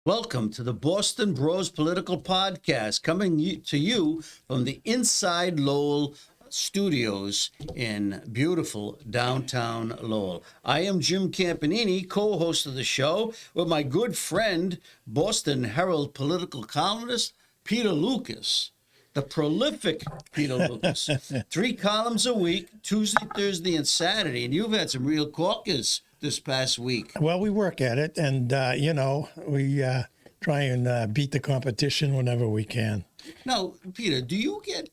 Welcome to the Boston Bros Political Podcast, coming to you from the Inside Lowell studios in beautiful downtown Lowell. I am Jim Campanini, co-host of the show, with my good friend, Boston Herald political columnist, Peter Lucas, the prolific Peter Lucas. 3 columns a week, Tuesday, Thursday, and Saturday, and you've had some real corkers this past week. Well, we work at it, and, we try and beat the competition whenever we can. Now, Peter, do you get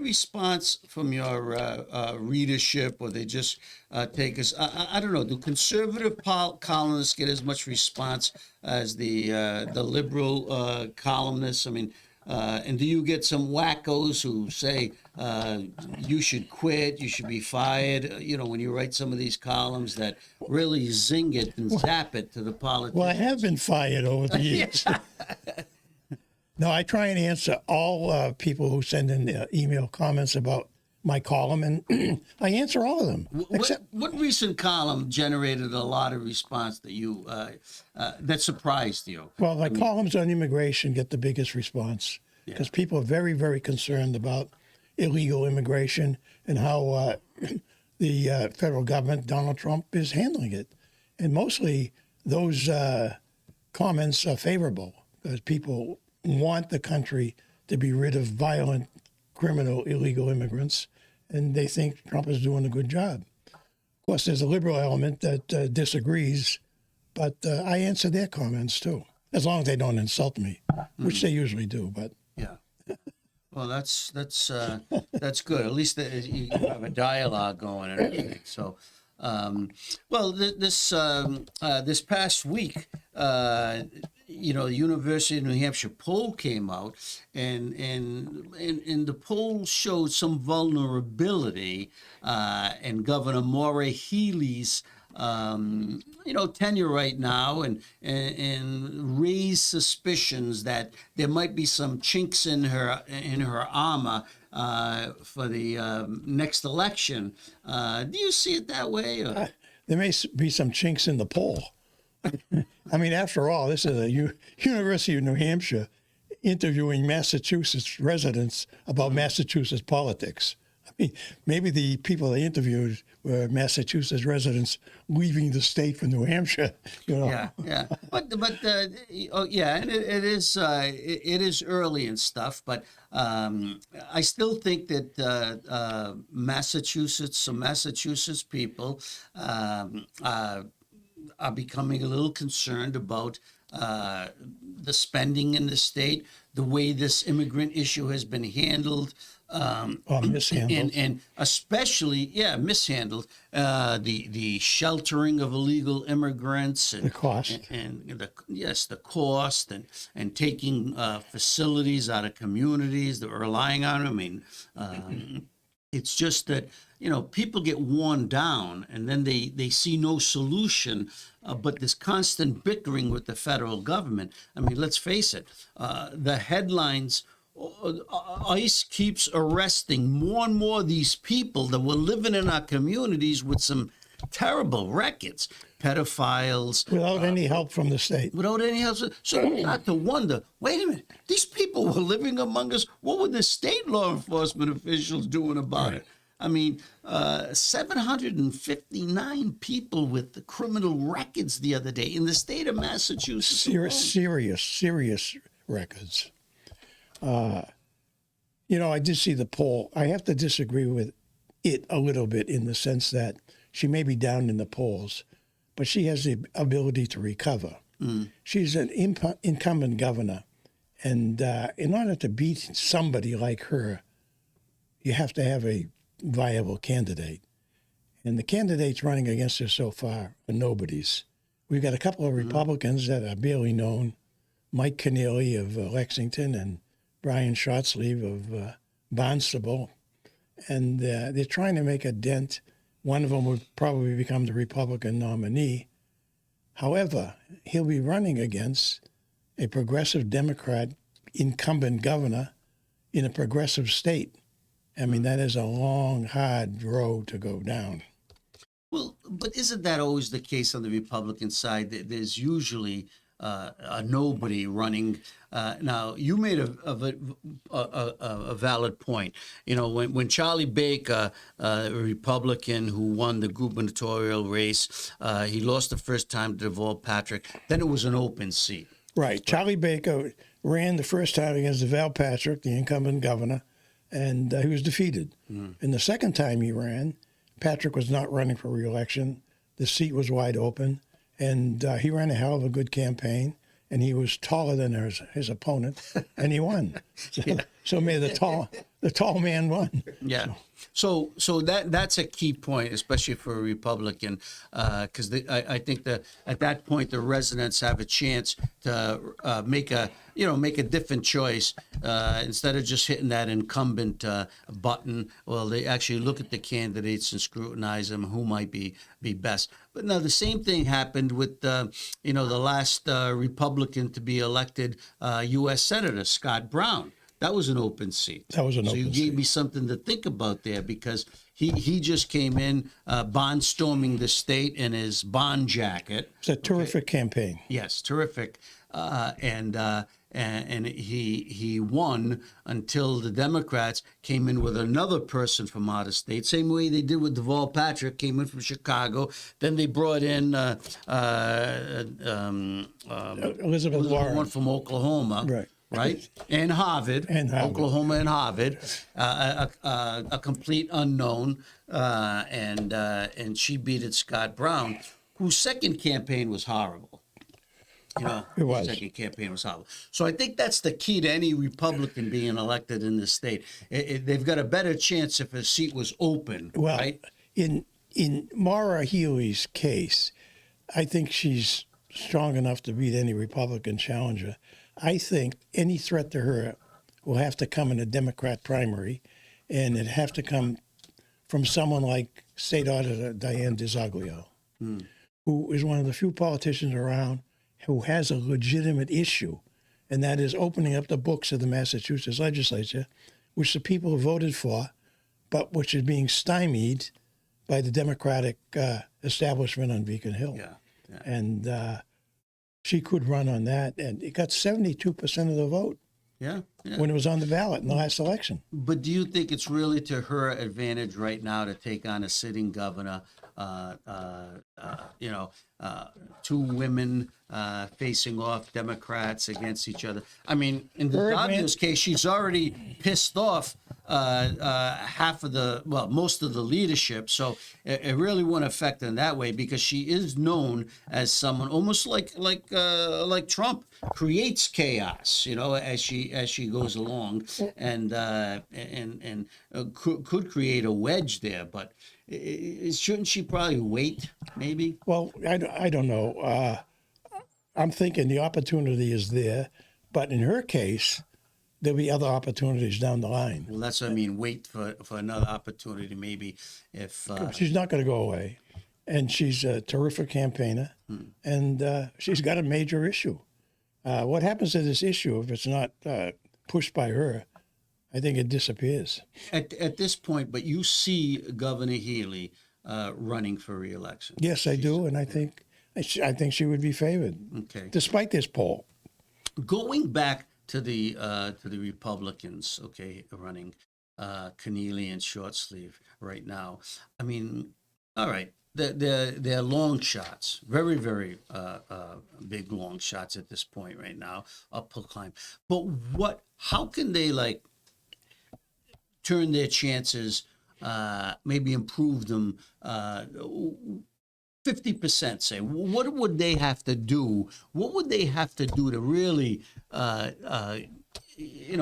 response from your readership, or they just take us? I don't know. Do conservative columnists get as much response as the liberal columnists? I mean, and do you get some wackos who say you should quit, you should be fired? When you write some of these columns that really zing it and zap it to the politicians. Well, I have been fired over the years. No, I try and answer all people who send in email comments about my column, and I answer all of them. What recent column generated a lot of response that you that surprised you? Well, my columns on immigration get the biggest response because people are very, very concerned about illegal immigration and how the federal government, Donald Trump, is handling it. And mostly those comments are favorable because people want the country to be rid of violent, criminal, illegal immigrants, and they think Trump is doing a good job. Of course, there's a liberal element that disagrees, but I answer their comments too, as long as they don't insult me, which they usually do. But yeah, well, that's good. At least you have a dialogue going and everything. So, this past week, the University of New Hampshire poll came out, and the poll showed some vulnerability in Governor Maura Healey's tenure right now, and raised suspicions that there might be some chinks in her armor for the next election. Do you see it that way? Or? There may be some chinks in the poll. I mean, after all, this is a University of New Hampshire interviewing Massachusetts residents about Massachusetts politics. I mean, maybe the people they interviewed were Massachusetts residents leaving the state for New Hampshire. Yeah. But and it is early and stuff. But I still think that some Massachusetts people are becoming a little concerned about the spending in the state, the way this immigrant issue has been handled. Mishandled. And especially, mishandled, the sheltering of illegal immigrants and the cost, the cost, and taking facilities out of communities that are relying on them. I mean, it's just that, people get worn down, and then they see no solution, but this constant bickering with the federal government. I mean, let's face it, the headlines, ICE keeps arresting more and more of these people that were living in our communities with some terrible records, pedophiles. Without any help from the state. Without any help. So we start to wonder, wait a minute, these people were living among us. What were the state law enforcement officials doing about it? I mean, 759 people with the criminal records the other day in the state of Massachusetts. Serious records. I did see the poll. I have to disagree with it a little bit in the sense that she may be down in the polls, but she has the ability to recover. She's an incumbent governor, and in order to beat somebody like her, you have to have a viable candidate. And the candidates running against her so far are nobodies. We've got a couple of Republicans that are barely known, Mike Keneally of Lexington and Brian Shotsleeve of Barnstable, and they're trying to make a dent. One of them would probably become the Republican nominee. However, he'll be running against a progressive Democrat incumbent governor in a progressive state. I mean, that is a long, hard road to go down. Well, but isn't that always the case on the Republican side? There's usually a nobody running. Now, you made a valid point. You know, when Charlie Baker, a Republican who won the gubernatorial race, he lost the first time to Deval Patrick. Then it was an open seat. Right. Charlie Baker ran the first time against Deval Patrick, the incumbent governor, and he was defeated. And the second time he ran, Patrick was not running for re-election. The seat was wide open, and he ran a hell of a good campaign, and he was taller than his opponent, and he won. So may the tall man won. Yeah. So that's a key point, especially for a Republican, because I think that at that point the residents have a chance to make a different choice instead of just hitting that incumbent button. Well, they actually look at the candidates and scrutinize them, who might be best. But now the same thing happened with the last Republican to be elected U.S. Senator, Scott Brown. That was an open seat. That was an open seat. So you gave me something to think about there, because he just came in bond storming the state in his bond jacket. It's a terrific campaign. Yes, terrific. And he won until the Democrats came in with another person from out of state, same way they did with Deval Patrick, came in from Chicago. Then they brought in Elizabeth Warren. One from Oklahoma. Right, and Harvard, Oklahoma and Harvard, a complete unknown, and she beat Scott Brown, whose second campaign was horrible. It was. Second campaign was horrible. So I think that's the key to any Republican being elected in this state. They've got a better chance if a seat was open. Well, right? in Maura Healey's case, I think she's strong enough to beat any Republican challenger. I think any threat to her will have to come in a Democrat primary, and it'd have to come from someone like State Auditor Diane DiZoglio, who is one of the few politicians around who has a legitimate issue, and that is opening up the books of the Massachusetts legislature, which the people voted for, but which is being stymied by the Democratic establishment on Beacon Hill. Yeah. And she could run on that, and it got 72% of the vote. Yeah. When it was on the ballot in the last election. But do you think it's really to her advantage right now to take on a sitting governor? Two women facing off, Democrats against each other. I mean, in the obvious case, she's already pissed off most of the leadership. So it really won't affect her in that way, because she is known as someone almost like Trump, creates chaos, as she goes along, and could create a wedge there. But shouldn't she probably wait, maybe? Well, I don't know. I'm thinking the opportunity is there, but in her case, there'll be other opportunities down the line. Well, that's what I mean. Wait for another opportunity, maybe, if she's not going to go away, and she's a terrific campaigner, and she's got a major issue. What happens to this issue if it's not pushed by her? I think it disappears. At this point, but you see Governor Healey running for re-election. Yes, I do, and I think she would be favored. Okay. Despite this poll. Going back to the Republicans, running Keneally and Short Sleeve right now. I mean, all right, they're long shots, very, very big long shots at this point right now, uphill climb. But how can they turn their chances, maybe improve them 50%, say? What would they have to do? What would they have to do to really,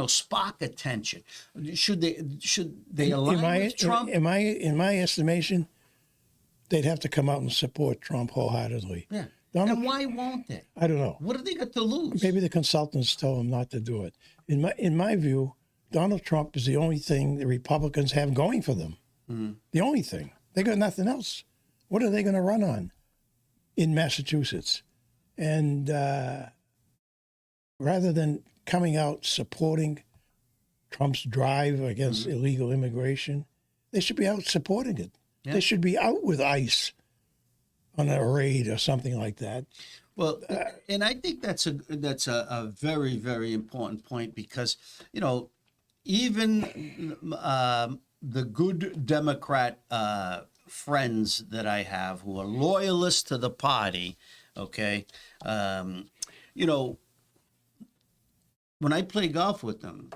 spark attention? Should they align with Trump? In my estimation, they'd have to come out and support Trump wholeheartedly. Yeah. And why won't they? I don't know. What have they got to lose? Maybe the consultants tell them not to do it. In my view, Donald Trump is the only thing the Republicans have going for them. Mm-hmm. The only thing. They got nothing else. What are they going to run on in Massachusetts? And rather than coming out supporting Trump's drive against illegal immigration, they should be out supporting it. Yeah. They should be out with ICE on a raid or something like that. Well, and I think that's a very, very important point because, you know, even the good Democrat friends that I have who are loyalists to the party, okay, you know, when I play golf with them,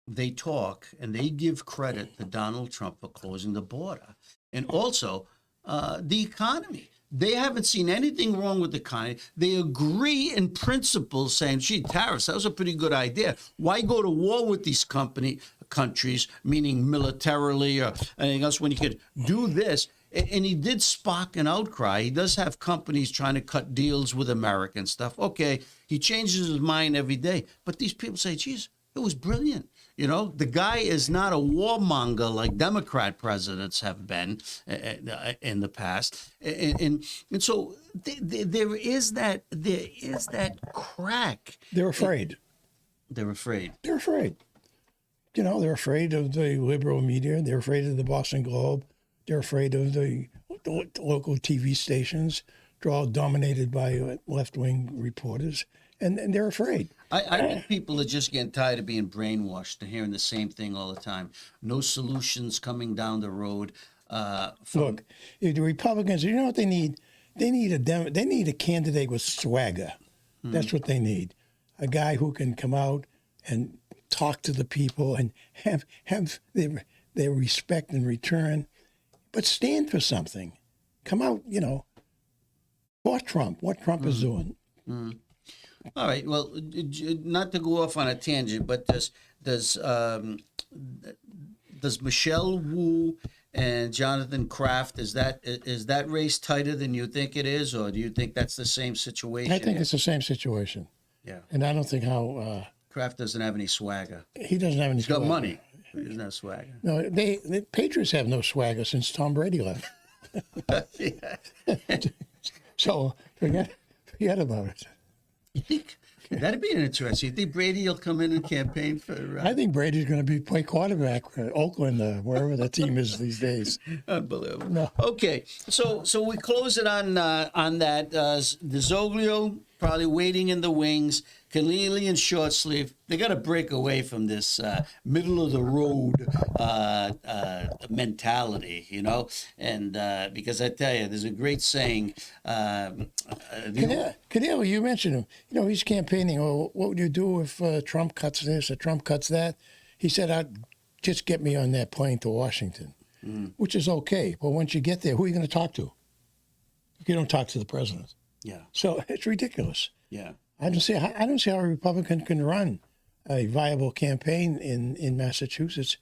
they talk and they give credit to Donald Trump for closing the border and also the economy. They haven't seen anything wrong with the economy. They agree in principle, saying, gee, tariffs, that was a pretty good idea. Why go to war with these countries, meaning militarily or anything else, when you could do this? And he did spark an outcry. He does have companies trying to cut deals with America and stuff. Okay, he changes his mind every day. But these people say, geez, it was brilliant. You know, the guy is not a warmonger like Democrat presidents have been in the past, and so there is that crack. They're afraid. They're afraid. They're afraid. You know, they're afraid of the liberal media. They're afraid of the Boston Globe. They're afraid of the local TV stations. They're all dominated by left-wing reporters, and they're afraid. I think people are just getting tired of being brainwashed and hearing the same thing all the time. No solutions coming down the road. Look, if the Republicans, you know what they need? They need a candidate with swagger. That's what they need. A guy who can come out and talk to the people and have their respect in return, but stand for something. Come out, you know, what Trump is doing. All right. Well, not to go off on a tangent, but does Michelle Wu and Jonathan Kraft, is that race tighter than you think it is, or do you think that's the same situation? I think it's the same situation. Yeah. And I don't think how Kraft doesn't have any swagger. he doesn't have any. He's got money, but he doesn't have swagger. No, the Patriots have no swagger since Tom Brady left. So forget about it. You think that'd be interesting? You think Brady will come in and campaign for? I think Brady's going to play quarterback for Oakland, wherever the team is these days. Unbelievable. No. Okay, so we close it on that. The Zoglio probably waiting in the wings. Keneally and short sleeve. They got to break away from this middle of the road mentality, you know. And because I tell you, there's a great saying. Keneally, you mentioned him. You know, he's campaigning. Oh, what would you do if Trump cuts this or Trump cuts that? He said, "I'd just get me on that plane to Washington," which is okay. But once you get there, who are you going to talk to? You don't talk to the president. Yeah. So it's ridiculous. Yeah. I don't see how a Republican can run a viable campaign in Massachusetts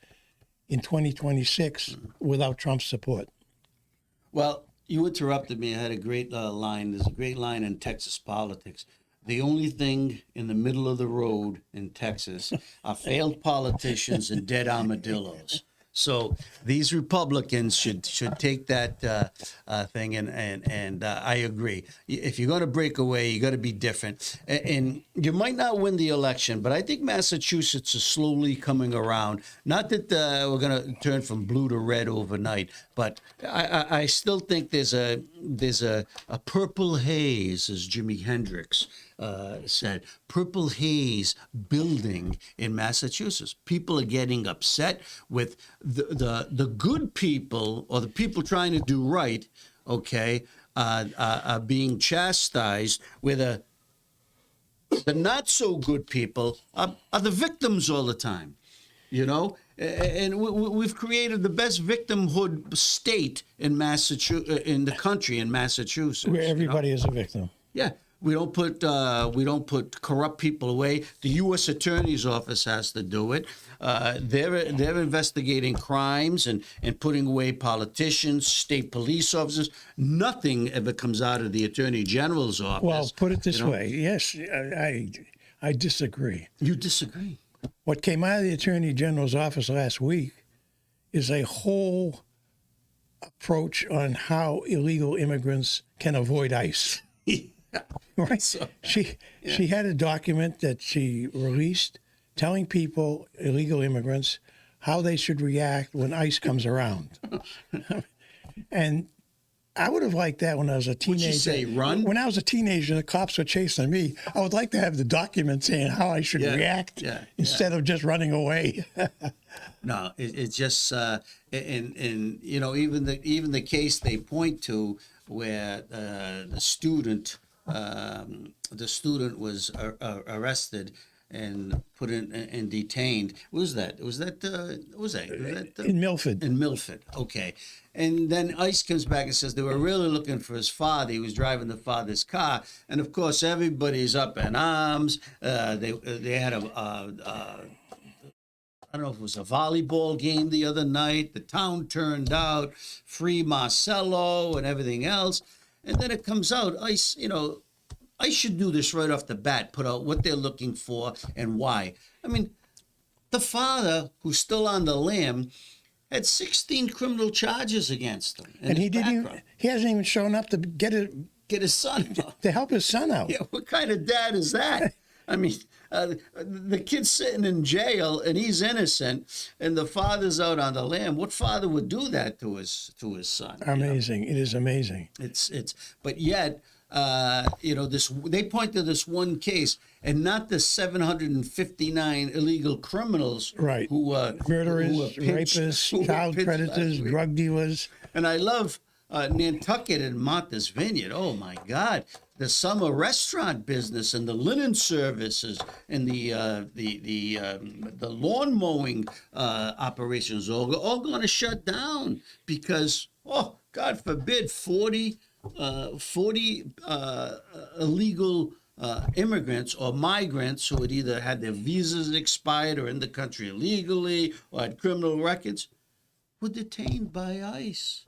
in 2026 without Trump's support. Well, you interrupted me. I had a great line. There's a great line in Texas politics. The only thing in the middle of the road in Texas are failed politicians and dead armadillos. So these Republicans should take that thing, and I agree. If you're going to break away, you got to be different. And you might not win the election, but I think Massachusetts is slowly coming around. Not that we're going to turn from blue to red overnight, but I still think there's a purple haze, as Jimi Hendrix said, purple haze building in Massachusetts. People are getting upset with the good people, or the people trying to do right, okay, are being chastised, where the not so good people are the victims all the time, you know. And we've created the best victimhood state in Massachusetts, in the country, in Massachusetts, Where everybody is a victim. Yeah. We don't put corrupt people away. The U.S. Attorney's Office has to do it. They're investigating crimes and putting away politicians, state police officers. Nothing ever comes out of the Attorney General's office. Well, put it this way. Yes, I disagree. You disagree? What came out of the Attorney General's office last week is a whole approach on how illegal immigrants can avoid ICE. Right. So, she had a document that she released telling people, illegal immigrants, how they should react when ICE comes around. And I would have liked that when I was a teenager. What'd you say, run? When I was a teenager, the cops were chasing me. I would like to have the document saying how I should react instead of just running away. No, it's just and you know, even the case they point to where the student was arrested and put in and detained. What was that? Was that In Milford. In Milford, okay. And then ICE comes back and says they were really looking for his father. He was driving the father's car, and of course everybody's up in arms. They had I don't know if it was a volleyball game the other night. The town turned out, free Marcello and everything else. And then it comes out, ICE, you know, ICE should do this right off the bat, put out what they're looking for and why. I mean, the father, who's still on the lam, had 16 criminal charges against him. And he hasn't even shown up to get his son out. To help his son out. Yeah, what kind of dad is that? I mean, the kid's sitting in jail and he's innocent, and the father's out on the lam. What father would do that to his son? Amazing! You know? It is amazing. But yet, you know, they point to this one case, and not the 759 illegal criminals, right? Who murderers, rapists, child predators, drug dealers. And I love Nantucket and Martha's Vineyard. Oh my God. The summer restaurant business and the linen services and the lawn mowing operations all going to shut down because, oh, God forbid, 40 illegal immigrants or migrants who had either had their visas expired or in the country illegally or had criminal records were detained by ICE.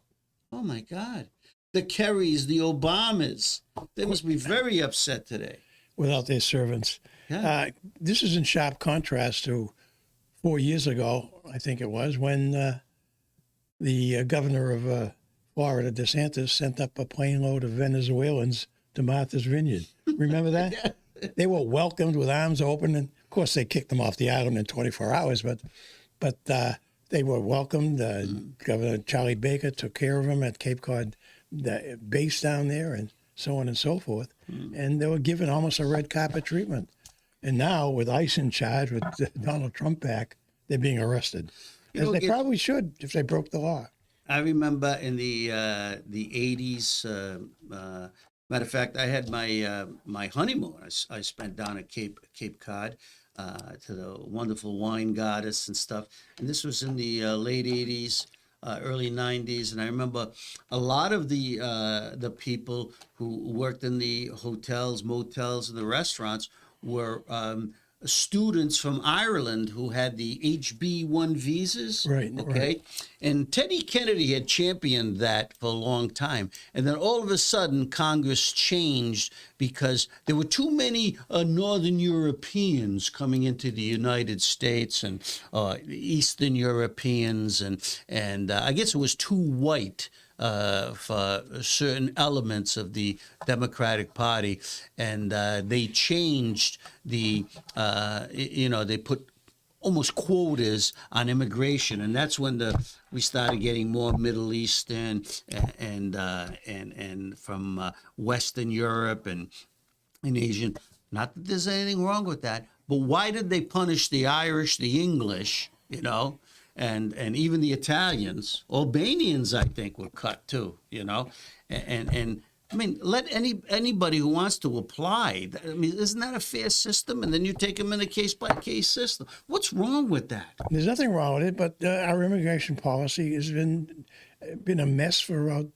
Oh, my God. The Kerrys, the Obamas, they must be very upset today. Without their servants. Yeah. This is in sharp contrast to 4 years ago, I think it was, when the governor of Florida, DeSantis, sent up a plane load of Venezuelans to Martha's Vineyard. Remember that? Yeah. They were welcomed with arms open, and of course they kicked them off the island in 24 hours, but they were welcomed. Governor Charlie Baker took care of them at Cape Cod, the base down there, and so on and so forth. And they were given almost a red carpet treatment. And now, with ICE in charge, with Donald Trump back, they're being arrested. As they probably should if they broke the law. I remember in the 80s, matter of fact, I had my honeymoon I spent down at Cape Cod to the wonderful wine goddess and stuff. And this was in the late 80s. Early 90s, and I remember a lot of the people who worked in the hotels, motels, and the restaurants were students from Ireland who had the HB1 visas. Right. Okay. Right. And Teddy Kennedy had championed that for a long time. And then all of a sudden, Congress changed because there were too many Northern Europeans coming into the United States and Eastern Europeans. And I guess it was too white for certain elements of the Democratic Party, and they changed they put almost quotas on immigration, and that's when we started getting more Middle Eastern and from Western Europe and Asian. Not that there's anything wrong with that, but why did they punish the Irish, the English, you know? And even the Italians, Albanians, I think, were cut too, you know, and I mean, let anybody who wants to apply. I mean, isn't that a fair system? And then you take them in a case by case system. What's wrong with that? There's nothing wrong with it, but our immigration policy has been a mess for about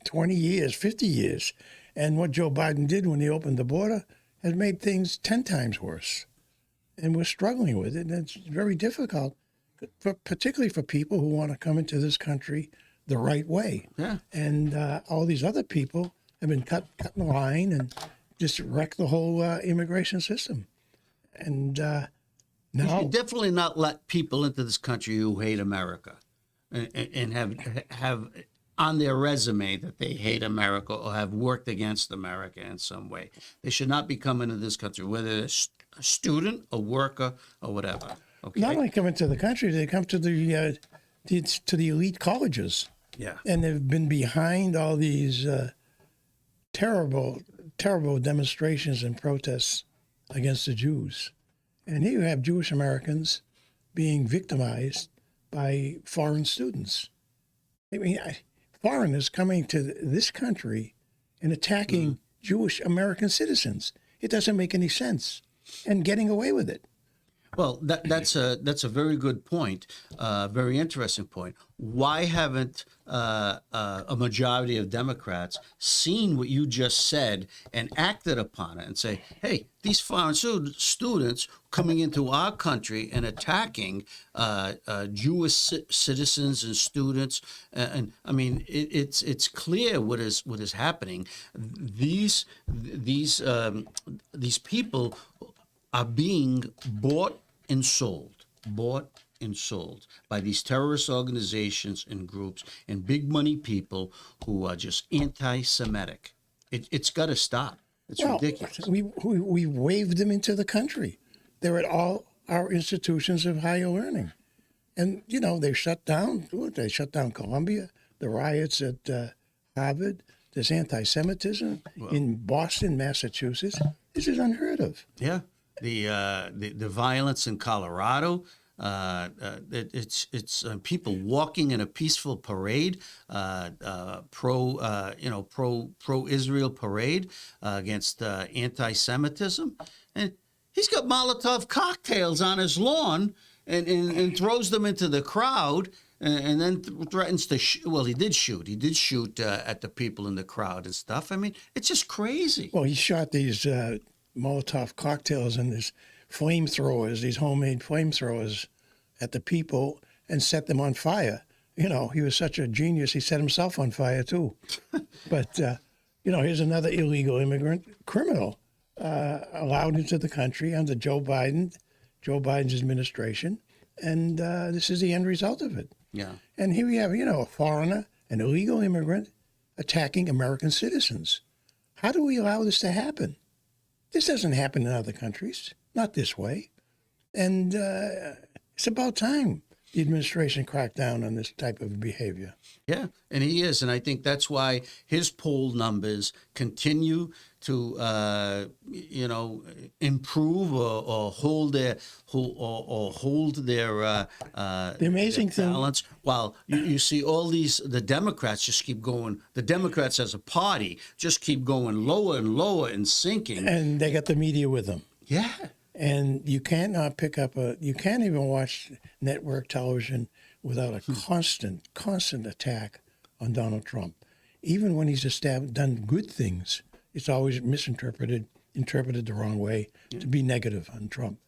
20 years, 50 years, and what Joe Biden did when he opened the border has made things 10 times worse, and we're struggling with it, and it's very difficult. Particularly for people who want to come into this country the right way. Yeah. And all these other people have been cut in line and just wrecked the whole immigration system. And now... You should definitely not let people into this country who hate America and have on their resume that they hate America or have worked against America in some way. They should not be coming to this country, whether they're a student, a worker, or whatever. Okay. Not only come into the country, they come to the elite colleges. Yeah. And they've been behind all these terrible, terrible demonstrations and protests against the Jews. And here you have Jewish Americans being victimized by foreign students. I mean, foreigners coming to this country and attacking Jewish American citizens. It doesn't make any sense, and getting away with it. Well, that's a very good point, very interesting point. Why haven't a majority of Democrats seen what you just said and acted upon it and say, hey, these foreign students coming into our country and attacking Jewish citizens and students, and I mean, it's clear what is happening. These people are being bought and sold by these terrorist organizations and groups and big money people who are just anti-Semitic. It's got to stop. It's ridiculous. We waved them into the country. They're at all our institutions of higher learning. And, you know, they shut down Columbia, the riots at Harvard. There's anti-Semitism in Boston, Massachusetts. This is unheard of. Yeah. The violence in Colorado, it's people walking in a peaceful parade, pro Israel parade against anti-Semitism, and he's got Molotov cocktails on his lawn and throws them into the crowd. And then threatens to he did shoot at the people in the crowd and stuff. I mean, it's just crazy. Well, he shot these Molotov cocktails and these flamethrowers, these homemade flamethrowers at the people and set them on fire. You know, he was such a genius, he set himself on fire too. But, you know, here's another illegal immigrant criminal allowed into the country under Joe Biden's administration. And this is the end result of it. Yeah. And here we have, you know, a foreigner, an illegal immigrant attacking American citizens. How do we allow this to happen? This doesn't happen in other countries, not this way. And it's about time the administration cracked down on this type of behavior. Yeah, and he is. And I think that's why his poll numbers continue to, improve or hold their The amazing thing, balance. While you see all the Democrats just keep going. The Democrats as a party just keep going lower and lower and sinking. and they got the media with them. Yeah. And you cannot you can't even watch network television without a constant attack on Donald Trump. Even when he's done good things, it's always interpreted the wrong way to be negative on Trump.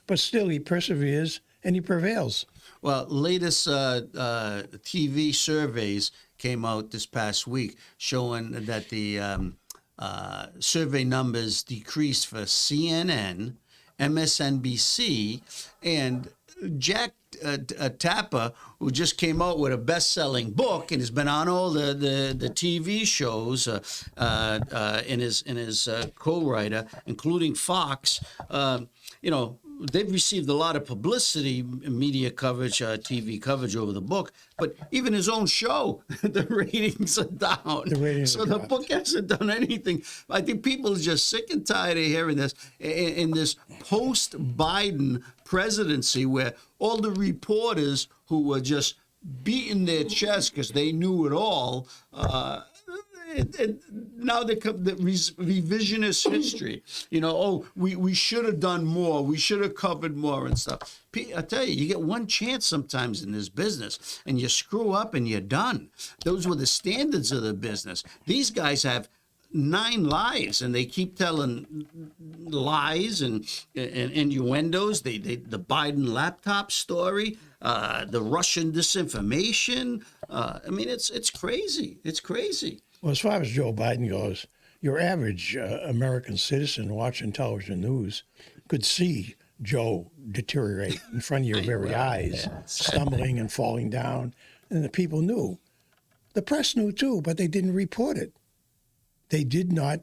But still, he perseveres and he prevails. Well, latest TV surveys came out this past week showing that the survey numbers decreased for CNN, MSNBC, and Jack Tapper, who just came out with a best-selling book and has been on all the TV shows in his co-writer, including Fox. They've received a lot of publicity, media coverage, TV coverage over the book, but even his own show, the ratings are down. The book hasn't done anything. I think people are just sick and tired of hearing this in this post-Biden presidency where all the reporters who were just beating their chest because they knew it all, now they come the revisionist history. We should have done more. We should have covered more and stuff. I tell you, you get one chance sometimes in this business, and you screw up and you're done. Those were the standards of the business. These guys have 9 lives, and they keep telling lies and innuendos. The Biden laptop story, the Russian disinformation. It's crazy. It's crazy. Well, as far as Joe Biden goes, your average American citizen watching television news could see Joe deteriorate in front of your very eyes, stumbling and falling down. And the people knew. The press knew too, but they didn't report it. They did not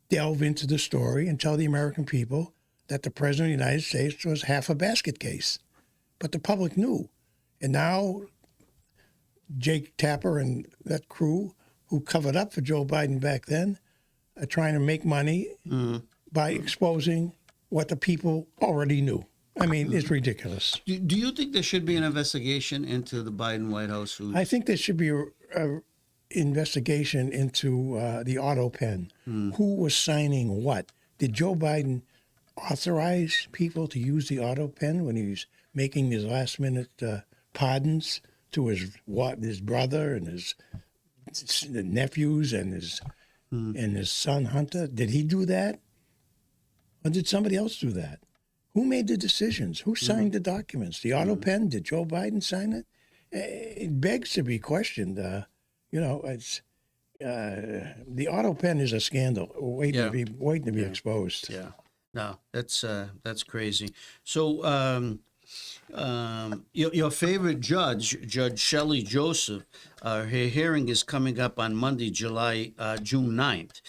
delve into the story and tell the American people that the President of the United States was half a basket case. But the public knew. And now Jake Tapper and that crew who covered up for Joe Biden back then are trying to make money by exposing what the people already knew. I mean, it's ridiculous. Do you think there should be an investigation into the Biden White House? I think there should be a investigation into the auto pen. Who was signing what? Did Joe Biden authorize people to use the auto pen when he was making his last-minute pardons to his brother and his nephews and his son Hunter? Did he do that, or did somebody else do that? Who made the decisions? Who signed the documents? The auto pen? Did Joe Biden sign it? It begs to be questioned. It's the auto pen is a scandal waiting to be exposed. Yeah, no, that's crazy. So, your favorite judge, Judge Shelley Joseph, her hearing is coming up on Monday, June 9th.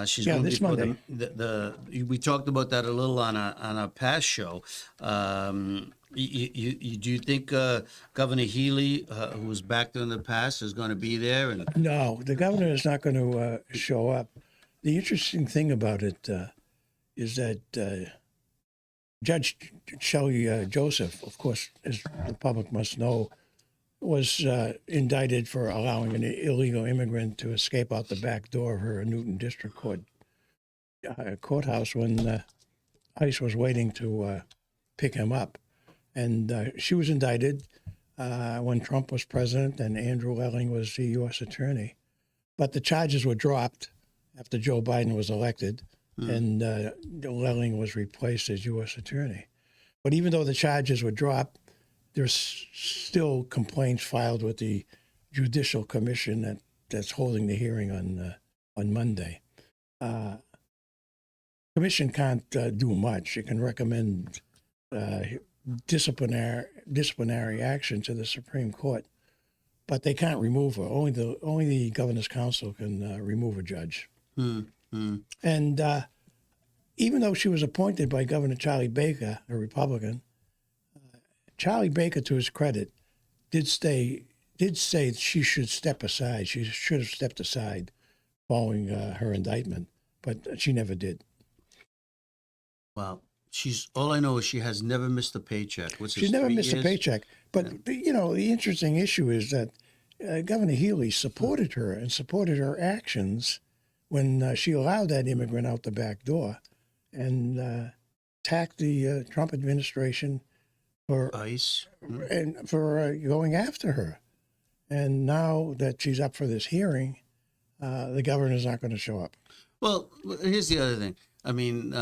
She's going this before Monday. We talked about that a little on a past show. Do you think Governor Healey, who was back there in the past, is going to be there? No, the governor is not going to show up. The interesting thing about it is that Judge Shelley Joseph, of course, as the public must know, was indicted for allowing an illegal immigrant to escape out the back door of her Newton District Court courthouse when ICE was waiting to pick him up. And she was indicted when Trump was president and Andrew Elling was the U.S. attorney. But the charges were dropped after Joe Biden was elected, and Elling was replaced as U.S. attorney. But even though the charges were dropped, there's still complaints filed with the Judicial Commission that's holding the hearing on Monday. Commission can't do much. It can recommend disciplinary action to the Supreme Court, but they can't remove her. Only the Governor's Council can remove a judge. And even though she was appointed by Governor Charlie Baker, a Republican, Charlie Baker, to his credit, did say that she should step aside. She should have stepped aside following her indictment, but she never did. Well, all I know is she has never missed a paycheck. She's never missed a paycheck. But, the interesting issue is that Governor Healey supported her and supported her actions when she allowed that immigrant out the back door and attacked the Trump administration for ICE and for going after her. And now that she's up for this hearing, the governor's not going to show up. Well, here's the other thing. I mean,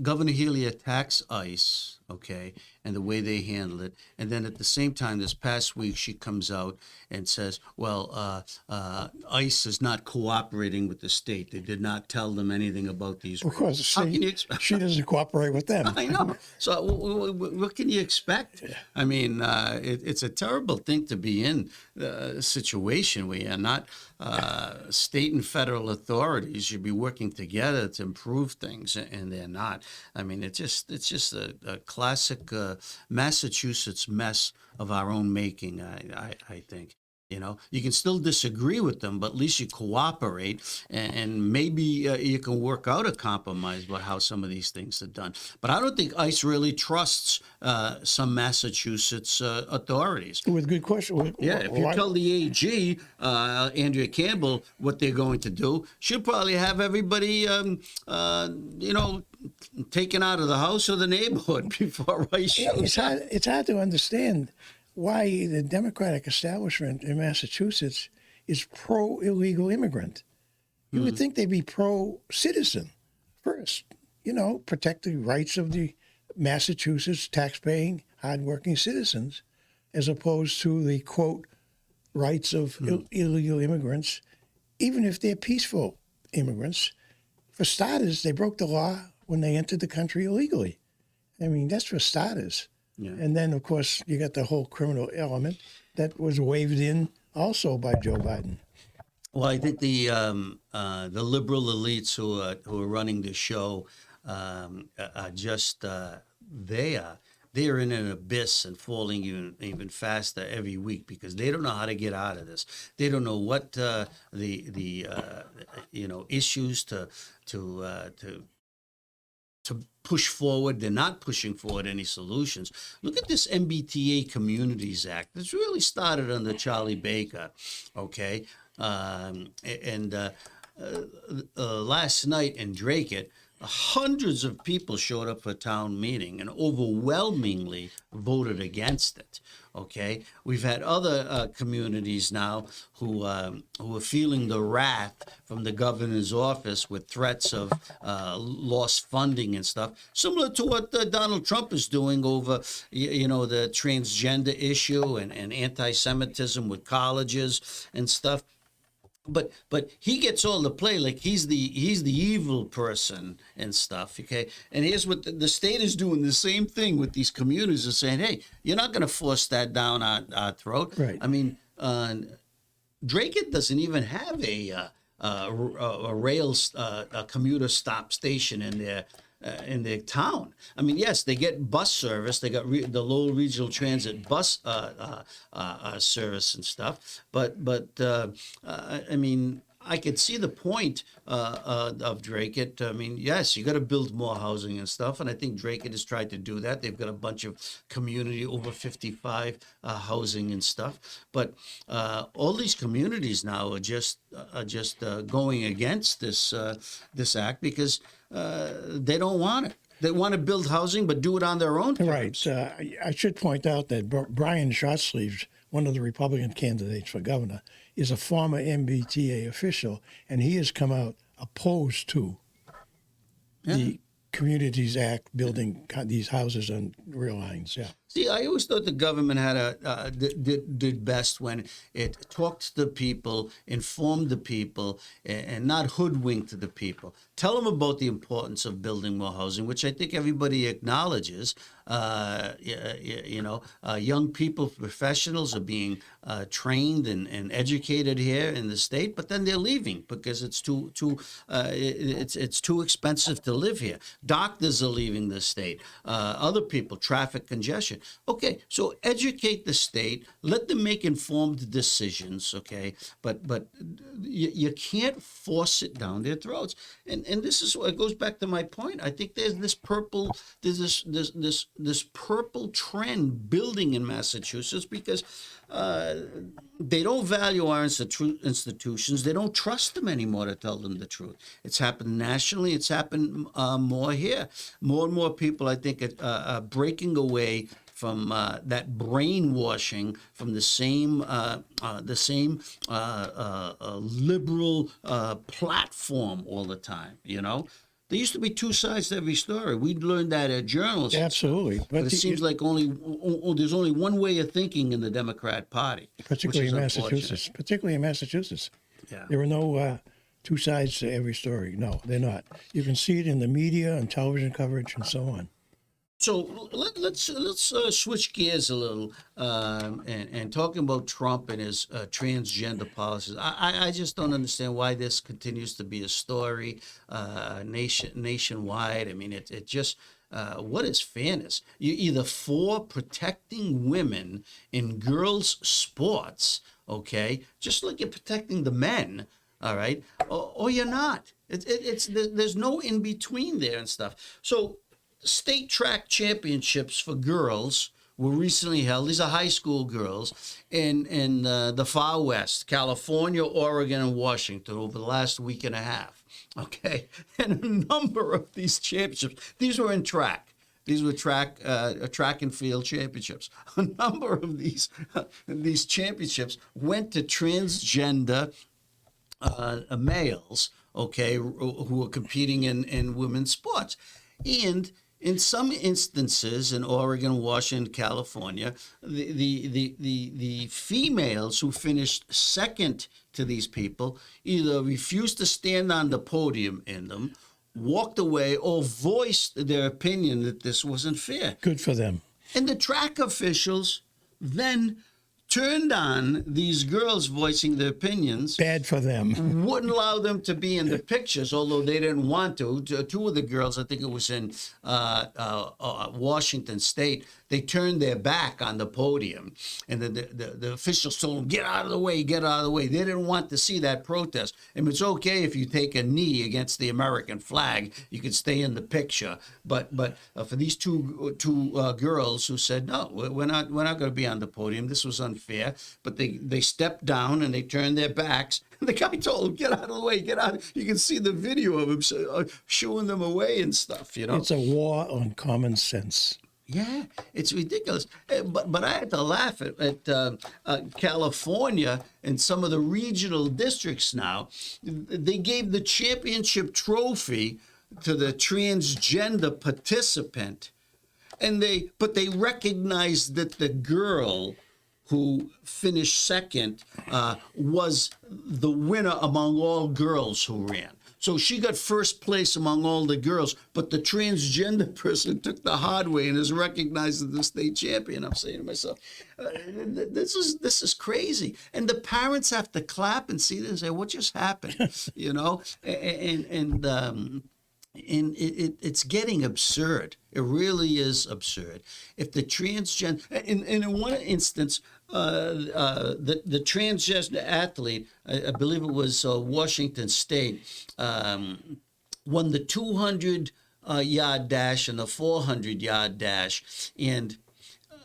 Governor Healey attacks ICE, okay, and the way they handle it. And then at the same time, this past week, she comes out and says, well, ICE is not cooperating with the state. They did not tell them anything about these. Of course, How can you expect? she doesn't cooperate with them. I know. So what can you expect? I mean, it's a terrible thing to be in a situation where you're not state and federal authorities should be working together to improve things, and they're not. I mean, it's just a classic Massachusetts mess of our own making, I think. You can still disagree with them, but at least you cooperate, and maybe you can work out a compromise about how some of these things are done. But I don't think ICE really trusts some Massachusetts authorities. With good question. Yeah, if you tell the AG, Andrea Campbell, what they're going to do, she'll probably have everybody, taken out of the house or the neighborhood before ICE shows up. It's hard to understand why the Democratic establishment in Massachusetts is pro-illegal immigrant. You would think they'd be pro-citizen first, protect the rights of the Massachusetts tax-paying, hardworking citizens, as opposed to the, quote, rights of illegal immigrants, even if they're peaceful immigrants. For starters, they broke the law when they entered the country illegally. I mean, that's for starters. Yeah. And then, of course, you got the whole criminal element that was waved in also by Joe Biden. Well, I think the liberal elites who are running the show are just there they're in an abyss and falling even faster every week because they don't know how to get out of this. They don't know what issues to push forward. They're not pushing forward any solutions. Look at this MBTA Communities Act. This really started under Charlie Baker, okay? Last night in Drake, hundreds of people showed up for a town meeting and overwhelmingly voted against it. Okay, we've had other communities now who are feeling the wrath from the governor's office with threats of lost funding and stuff, similar to what Donald Trump is doing over, the transgender issue and anti-Semitism with colleges and stuff. But he gets all the play like he's the evil person and stuff. Okay, and here's what the state is doing: the same thing with these communities, are saying, "Hey, you're not going to force that down our throat." Right. I mean, Drake doesn't even have a rail commuter stop station in their town. I mean, yes, they get bus service. They got the Lowell Regional Transit bus service and stuff. But I mean, I could see the point of Drake. I mean, yes, you got to build more housing and stuff, and I think Drake has tried to do that. They've got a bunch of community over 55 housing and stuff. But all these communities now are just going against this act because they don't want it. They want to build housing, but do it on their own terms. Right. I should point out that Brian Shortsleeves, one of the Republican candidates for governor, is a former MBTA official, and he has come out opposed to the Communities Act building these houses on rail lines. Yeah. See, I always thought the government had did best when it talked to the people, informed the people, and not hoodwinked the people. Tell them about the importance of building more housing, which I think everybody acknowledges. Young people, professionals are being trained and educated here in the state, but then they're leaving because it's too expensive to live here. Doctors are leaving the state. Other people, traffic congestion. Okay, so educate the state, let them make informed decisions. Okay, but you can't force it down their throats. And this is what it goes back to my point. I think there's this purple trend building in Massachusetts because they don't value our institutions. They don't trust them anymore to tell them the truth. It's happened nationally. It's happened more here. More and more people, I think, are breaking away from that brainwashing from the same liberal platform all the time. There used to be two sides to every story. We learned that at journalism. Absolutely. But it seems like there's only one way of thinking in the Democrat Party. Particularly in Massachusetts. Yeah. There are no two sides to every story. No, they're not. You can see it in the media and television coverage and so on. So let's switch gears a little and talking about Trump and his transgender policies. I just don't understand why this continues to be a story nationwide. I mean, it just what is fairness? You're either for protecting women in girls' sports, okay, just like you're protecting the men. All right, or you're not. There's no in between there and stuff. So. State track championships for girls were recently held. These are high school girls in the far west, California, Oregon, and Washington over the last week and a half. Okay, and a number of these championships. These were in track. These were track and field championships. A number of these championships went to transgender males. Okay, who were competing in women's sports, and in some instances, in Oregon, Washington, California, the females who finished second to these people either refused to stand on the podium in them, walked away, or voiced their opinion that this wasn't fair. Good for them. And the track officials then turned on these girls voicing their opinions. Bad for them. Wouldn't allow them to be in the pictures, although they didn't want to. Two of the girls, I think it was in Washington State, they turned their back on the podium, and then the officials told them, "Get out of the way, get out of the way." They didn't want to see that protest. And it's okay if you take a knee against the American flag, you can stay in the picture. But for these two girls who said, "No, we're not going to be on the podium. This was unfair," but they stepped down and they turned their backs. And the guy told them, "Get out of the way, get out." You can see the video of him shooing them away and stuff. It's a war on common sense. Yeah, it's ridiculous. But I had to laugh at California and some of the regional districts now. They gave the championship trophy to the transgender participant, but they recognized that the girl who finished second was the winner among all girls who ran. So she got first place among all the girls, but the transgender person took the hard way and is recognized as the state champion. I'm saying to myself, this is crazy. And the parents have to clap and see this and say, "What just happened?" And it's getting absurd. It really is absurd. If the transgender, in one instance, the transgender athlete, I believe it was Washington State, won the 200-yard dash and the 400-yard dash, and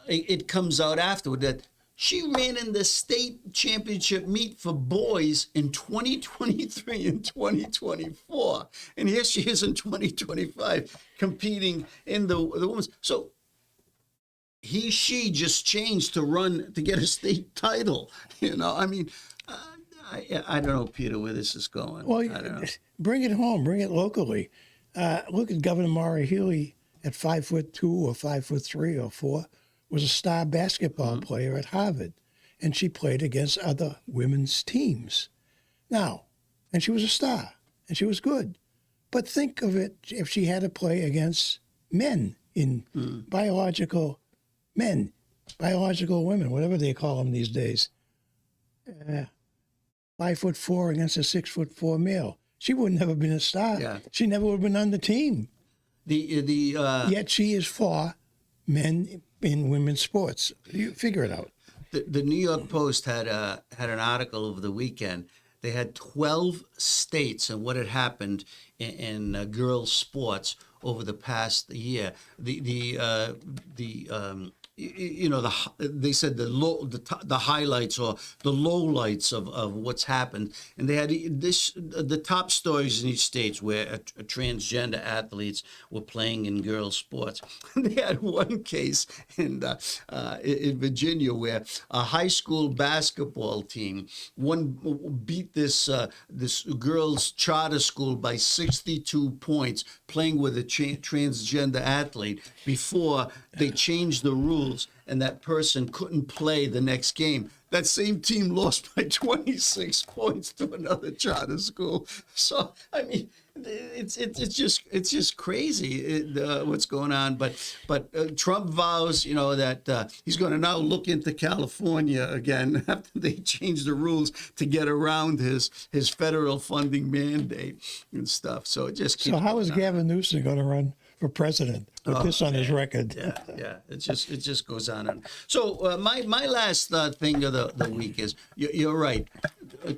it comes out afterward that she ran in the state championship meet for boys in 2023 and 2024. And here she is in 2025 competing in the women's. So she just changed to run to get a state title. I mean, I don't know, Peter, where this is going. Well, I don't know. Bring it home, bring it locally. Look at Governor Maura Healey at 5'2" or 5'3" or 4. Was a star basketball player at Harvard, and she played against other women's teams. Now, and she was a star, and she was good. But think of it if she had to play against men biological women, whatever they call them these days. 5'4" against a 6'4" male. She would never have been a star. Yeah. She never would have been on the team. Yet she is for men in women's sports. You figure it out. The New York Post had an article over the weekend. They had 12 states and what had happened in girls' sports over the past year. They said the highlights or the lowlights of what's happened, and they had the top stories in each state where transgender athletes were playing in girls' sports. They had one case in Virginia where a high school basketball team beat this girls' charter school by 62 points, playing with a transgender athlete before they changed the rules. And that person couldn't play the next game. That same team lost by 26 points to another charter school. So I mean, it's just crazy what's going on. But Trump vows, that he's going to now look into California again after they changed the rules to get around his federal funding mandate and stuff. So it just keeps. So how is Gavin Newsom going to run for president with this on his record? Yeah. It just goes on and on. So my last thing of the week is you're right.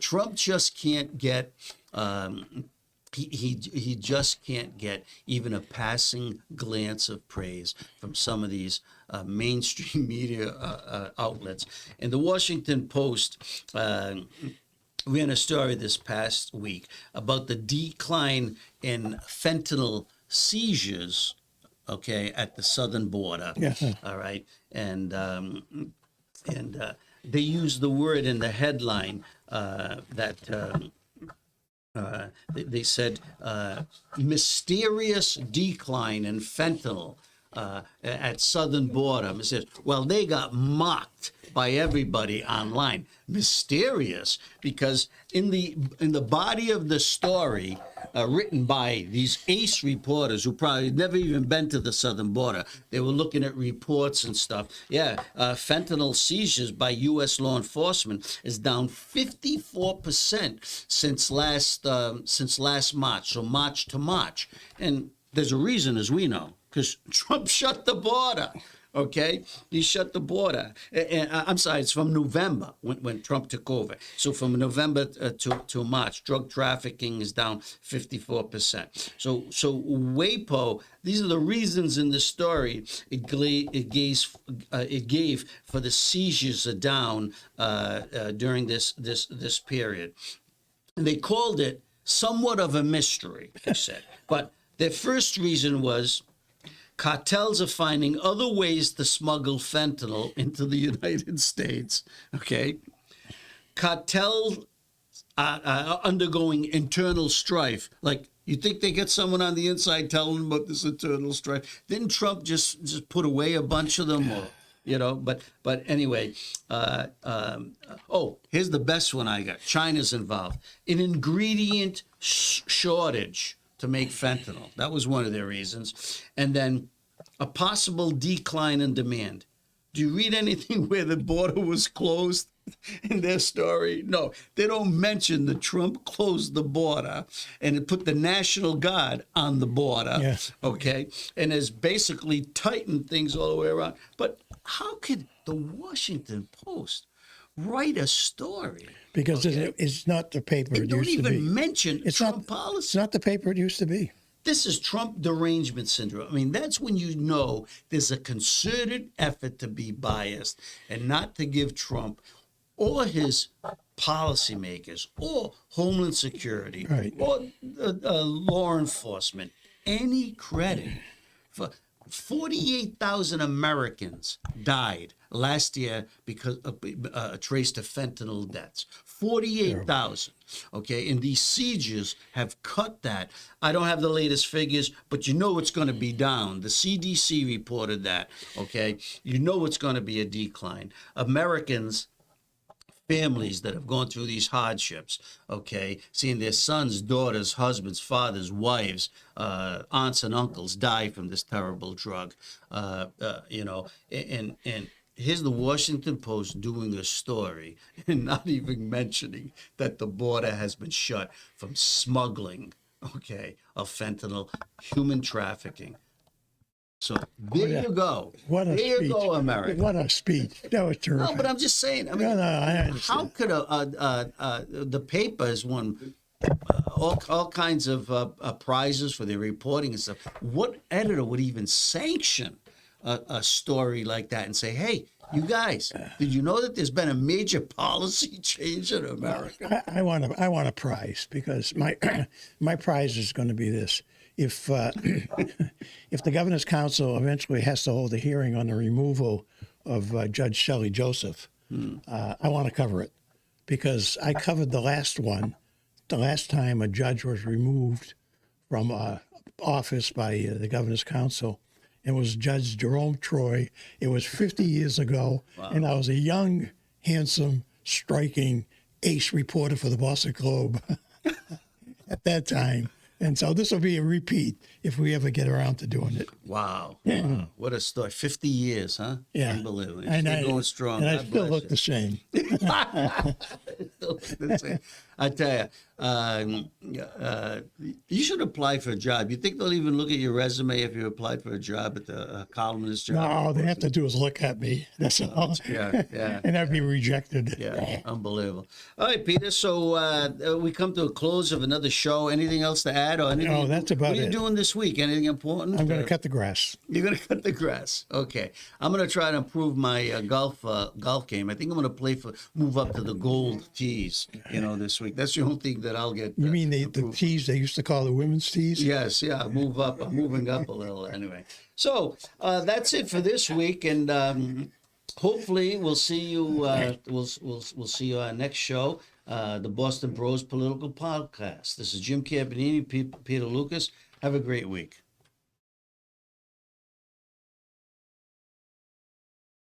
Trump just can't get. He just can't get even a passing glance of praise from some of these mainstream media outlets. And the Washington Post ran a story this past week about the decline in fentanyl seizures, at the southern border. Yeah. All right, and they use the word in the headline that. They said mysterious decline in fentanyl at southern border. It says, well, they got mocked by everybody online. Mysterious, because in the body of the story, written by these ace reporters who probably never even been to the southern border, they were looking at reports and stuff. Yeah, fentanyl seizures by U.S. law enforcement is down 54% since last March, so March to March. And there's a reason, as we know, because Trump shut the border. Okay, he shut the border. And I'm sorry, it's from November when Trump took over. So from November to March, drug trafficking is down 54%. So WAPO, these are the reasons in the story it gave for the seizures are down during this period. And they called it somewhat of a mystery, they said. But their first reason was, cartels are finding other ways to smuggle fentanyl into the United States, okay? Cartels are undergoing internal strife. Like, you think they get someone on the inside telling them about this internal strife? Didn't Trump just put away a bunch of them? Or, you know, but anyway, here's the best one I got. China's involved. An ingredient shortage to make fentanyl. That was one of their reasons. And then a possible decline in demand. Do you read anything where the border was closed in their story? No, they don't mention that Trump closed the border and it put the National Guard on the border. Yes. Okay, and has basically tightened things all the way around. But how could the Washington Post write a story? Because it's not the paper They it don't used to be. even mention Trump policy. It's not the paper it used to be. This is Trump derangement syndrome. I mean, that's when you know there's a concerted effort to be biased and not to give Trump or his policymakers or Homeland Security or law enforcement any credit. For 48,000 Americans died last year because of traced to fentanyl deaths. 48,000. Okay, and these sieges have cut that. I don't have the latest figures, but you know it's going to be down. The CDC reported that. Okay, you know it's going to be a decline. Americans, families that have gone through these hardships, okay, seeing their sons, daughters, husbands, fathers, wives, aunts and uncles die from this terrible drug, you know, and here's the Washington Post doing a story and not even mentioning that the border has been shut from smuggling, okay, of fentanyl, human trafficking. So there you go. What a there speech. You go, America. What a speech. That was terrific. No, but I'm just saying. I mean, I understand. how could the paper has won all kinds of prizes for their reporting and stuff? What editor would even sanction a story like that and say, "Hey, you guys, did you know that there's been a major policy change in America?" I want a prize, because my prize is going to be this. If the Governor's Council eventually has to hold a hearing on the removal of Judge Shelley Joseph, I want to cover it, because I covered the last one, the last time a judge was removed from office by the Governor's Council. It was Judge Jerome Troy. It was 50 years ago, and I was a young, handsome, striking ace reporter for the Boston Globe at that time. And so this will be a repeat if we ever get around to doing it. Wow. Wow. What a story. 50 years, huh? Yeah. Unbelievable. And Still going strong. And I God still bless look you. the same. I tell you, you should apply for a job. You think they'll even look at your resume if you applied for a job at the columnist job? No, all they have to do is look at me. That's all. Yeah. And I'd be rejected. Yeah, unbelievable. All right, Peter. So we come to a close of another show. Anything else to add, or anything? No, that's about What are you it. doing this week? Anything important? I'm going to cut the grass. You're going to cut the grass. Okay. I'm going to try to improve my golf game. I think I'm going to move up to the gold tees, this week. That's the only thing that I'll get. You mean the tees they used to call the women's tees? Yes, yeah, move up. I'm moving up a little anyway. So that's it for this week, and hopefully we'll see you. We'll see you on our next show, the Boston Bros Political Podcast. This is Jim Campanini, Peter Lucas. Have a great week.